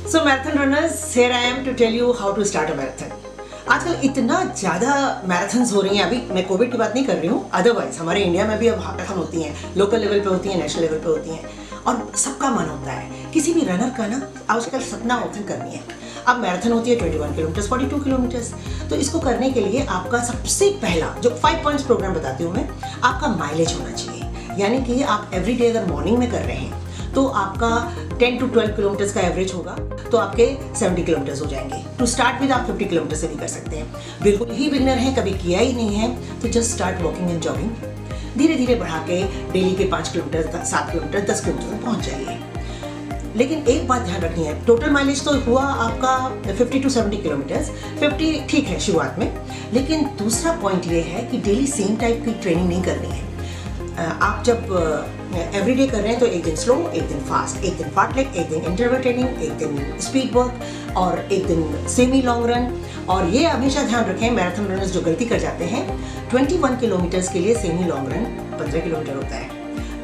So marathon runners, here I am to tell you how to start a marathon. आजकल इतना ज़्यादा marathons हो रही हैं, अभी मैं कोविड की बात नहीं कर रही हूँ, अदरवाइज हमारे इंडिया में भी अब मैराथन होती हैं, लोकल लेवल पे होती हैं, नेशनल लेवल पे होती हैं और सबका मन होता है किसी भी रनर का ना आजकल सपना मैराथन करनी है। अब मैराथन होती है 21 किलोमीटर 42 किलोमीटर्स। तो इसको करने के लिए आपका सबसे पहला जो 5 पॉइंट्स प्रोग्राम बताती हूँ मैं, आपका माइलेज होना चाहिए। यानी कि आप एवरीडे अगर मॉर्निंग में कर रहे हैं तो आपका 10 to 12 किलोमीटर्स का एवरेज होगा, तो आपके 70 किलोमीटर्स हो जाएंगे। टू स्टार्ट विद आप 50 किलोमीटर से भी कर सकते हैं। बिल्कुल ही बिगनर हैं, कभी किया ही नहीं है, तो just start walking and jogging. धीरे धीरे बढ़ा के डेली के 5 किलोमीटर 7 किलोमीटर 10 किलोमीटर तक पहुंच जाइए। लेकिन एक बात ध्यान रखनी है, टोटल माइलेज तो हुआ आपका 50 to 70 किलोमीटर्स। 50 ठीक है शुरुआत में, लेकिन दूसरा पॉइंट ये है कि डेली सेम टाइप की ट्रेनिंग नहीं करनी है। आप जब एवरीडे कर रहे हैं तो एक दिन स्लो, एक दिन फास्ट, एक दिन फार्टलेग, एक दिन इंटरवल ट्रेनिंग, एक दिन स्पीड वर्क और एक दिन सेमी लॉन्ग रन। और ये हमेशा ध्यान रखें, मैराथन रनर्स जो गलती कर जाते हैं, 21 किलोमीटर्स के लिए सेमी लॉन्ग रन 15 किलोमीटर होता है,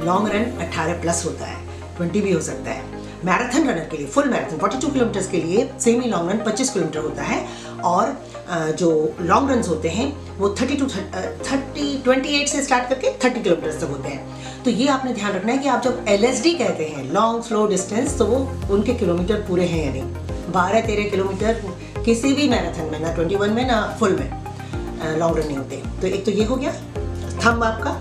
लॉन्ग रन 18 प्लस होता है, 20 भी हो सकता है। मैराथन रनर के लिए फुल मैराथन 42 किलोमीटर्स के लिए सेमी लॉन्ग रन 25 किलोमीटर होता है और जो लॉन्ग रन होते हैं वो 28 से स्टार्ट करके 30 किलोमीटर तक होते हैं। तो ये आपने ध्यान रखना है कि आप जब LSD कहते हैं, लॉन्ग स्लो डिस्टेंस, तो वो उनके किलोमीटर पूरे हैं या नहीं। 12-13 किलोमीटर किसी भी मैराथन में, ना 21 में ना फुल में लॉन्ग रन नहीं होते। तो एक तो ये हो गया थंब आपका।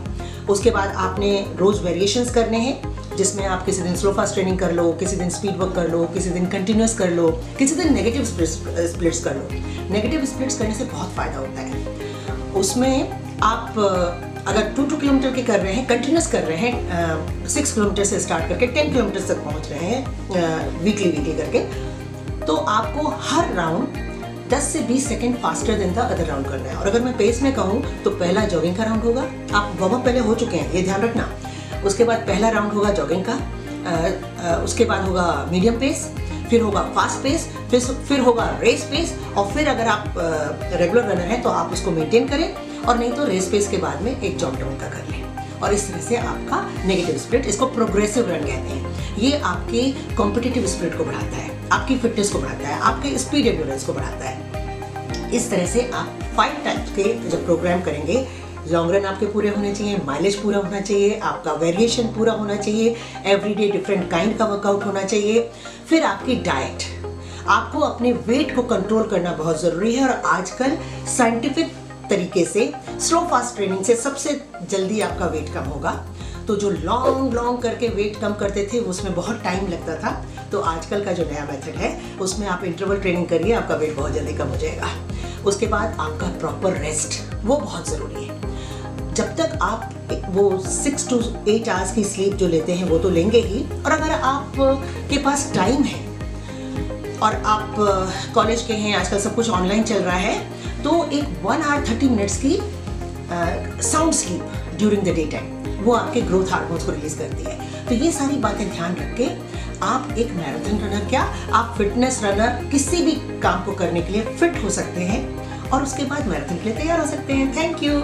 उसके बाद आपने रोज वेरिएशंस करने हैं, जिसमें आप किसी दिन स्लो फास्ट ट्रेनिंग कर लो, किसी दिन स्पीड वर्क कर लो, किसी दिन कंटिन्यूस कर लो, किसी दिन नेगेटिव स्प्लिट्स कर लो। नेगेटिव स्प्लिट्स करने से बहुत फ़ायदा होता है। उसमें आप अगर 2 किलोमीटर के कर रहे हैं, कंटिन्यूस कर रहे हैं, 6 किलोमीटर से स्टार्ट करके 10 किलोमीटर तक पहुंच रहे हैं वीकली करके, तो आपको हर राउंड 10 से 20 second faster than the other round करना है। और अगर मैं पेस में कहूँ तो पहला जॉगिंग का राउंड होगा, आप वार्म अप पहले हो चुके हैं ये ध्यान रखना। उसके बाद पहला राउंड होगा जॉगिंग का, उसके बाद होगा मीडियम पेस, फिर होगा फास्ट पेस, फिर होगा रेस पेस, और फिर अगर आप रेगुलर रनर हैं तो आप उसको मेंटेन करें, और नहीं तो रेस पेस के बाद में एक जॉग डाउन का कर लें। और इस तरह से आपका नेगेटिव स्प्लिट, इसको प्रोग्रेसिव रन कहते हैं, ये आपके कॉम्पिटिटिव स्प्लिट को बढ़ाता है, आपकी फिटनेस को बढ़ाता है, आपके स्पीड एंड्योरेंस को बढ़ाता है। इस तरह से आप 5 टाइप्स के जब प्रोग्राम करेंगे, लॉन्ग रन आपके पूरे होने चाहिए, माइलेज पूरा होना चाहिए, आपका वेरिएशन पूरा होना चाहिए, एवरीडे डिफरेंट काइंड का वर्कआउट होना चाहिए। फिर आपकी डाइट, आपको अपने वेट को कंट्रोल करना बहुत ज़रूरी है। और आजकल साइंटिफिक तरीके से स्लो फास्ट ट्रेनिंग से सबसे जल्दी आपका वेट कम होगा। तो जो लॉन्ग करके वेट कम करते थे उसमें बहुत टाइम लगता था, तो आजकल का जो नया मेथड है उसमें आप इंटरवल ट्रेनिंग करिए, आपका वेट बहुत जल्दी कम हो जाएगा। उसके बाद आपका प्रॉपर रेस्ट, वो बहुत ज़रूरी है। जब तक आप वो 6 to 8 आवर्स की स्लीप जो लेते हैं वो तो लेंगे ही, और अगर आप के पास टाइम है और आप कॉलेज के हैं, आजकल सब कुछ ऑनलाइन चल रहा है, तो एक 1 hour 30 minutes की sound sleep during the day time, वो आपके ग्रोथ हार्मोन्स को रिलीज करती है। तो ये सारी बातें ध्यान रख के आप एक मैराथन रनर, क्या आप फिटनेस रनर, किसी भी काम को करने के लिए फिट हो सकते हैं और उसके बाद मैराथन के लिए तैयार हो सकते हैं। Thank you.